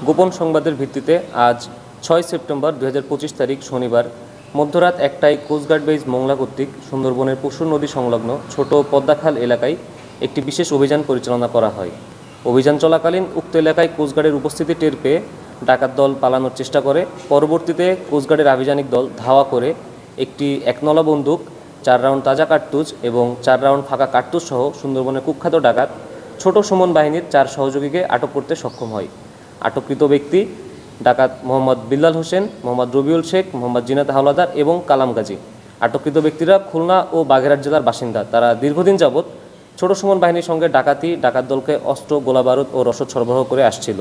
গোপন সংবাদের ভিত্তিতে আজ 6 সেপ্টেম্বর 2025 তারিখ শনিবার মধ্যরাত 1টায় কোস্টগার্ড বেস মোংলা কর্তৃক সুন্দরবনের পশুর নদী সংলগ্ন ছোট পদ্মাখাল এলাকায় একটি বিশেষ অভিযান পরিচালনা করা হয়। অভিযান চলাকালীন উক্ত এলাকায় কোস্টগার্ডের উপস্থিতি টের পেয়ে ডাকাত দল পালানোর চেষ্টা করে। পরবর্তীতে কোস্টগার্ডের আভিযানিক দল ধাওয়া করে একটি একনলা বন্দুক, 4 রাউন্ড তাজা কার্তুজ এবং 4 রাউন্ড ফাঁকা কার্তুজ সহ সুন্দরবনের কুখ্যাত ডাকাত ছোট সুমন বাহিনীর 4 সহযোগীকে আটক করতে সক্ষম হয়। আটককৃত ব্যক্তি ডাকাত মোহাম্মদ বিল্লাল হোসেন, মোহাম্মদ রবিউল শেখ, মোহাম্মদ জিনাত হাওলাদার এবং কালাম গাজী। আটককৃত ব্যক্তিরা খুলনা ও বাগেরহাট জেলার বাসিন্দা। তারা দীর্ঘদিন যাবৎ ছোট সুমন বাহিনীর সঙ্গে ডাকাত দলকে অস্ত্র, গোলাবারুদ ও রসদ সরবরাহ করে আসছিল।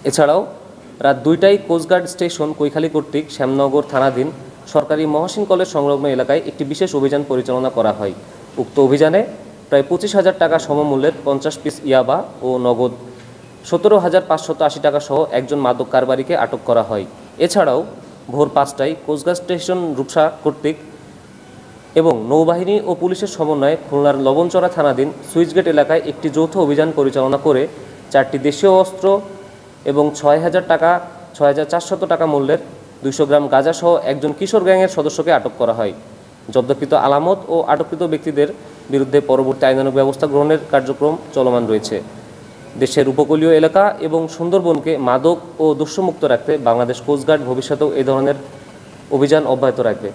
এছাড়াও রাত 2টায় কোস্টগার্ড স্টেশন কৈখালী কর্তৃক শ্যামনগর থানাধীন সরকারি মহসিন কলেজ সংলগ্ন এলাকায় একটি বিশেষ অভিযান পরিচালনা করা হয়। উক্ত অভিযানে প্রায় 25,000 টাকা সমমূল্যের 50 পিস ইয়াবা ও নগদ 17,580 টাকা সহ একজন মাদক কারবারিকে আটক করা হয়। এছাড়াও ভোর 5টায় কোস্টগার্ড স্টেশন রূপসা কর্তৃক এবং নৌবাহিনী ও পুলিশের সমন্বয়ে খুলনার লবণচড়া থানাধীন সুইচগেট এলাকায় একটি যৌথ অভিযান পরিচালনা করে 4টি দেশীয় অস্ত্র এবং 6,400 টাকা মূল্যের 200 গ্রাম গাঁজা সহ একজন কিশোর গ্যাংয়ের সদস্যকে আটক করা হয়। জব্দকৃত আলামত ও আটককৃত ব্যক্তিদের বিরুদ্ধে পরবর্তী আইনানুগ ব্যবস্থা গ্রহণের কার্যক্রম চলমান রয়েছে। দেশের উপকূলীয় এলাকা এবং সুন্দরবনকে মাদক ও দস্যুমুক্ত রাখতে বাংলাদেশ কোস্টগার্ড ভবিষ্যতেও এই ধরনের অভিযান অব্যাহত রাখবে।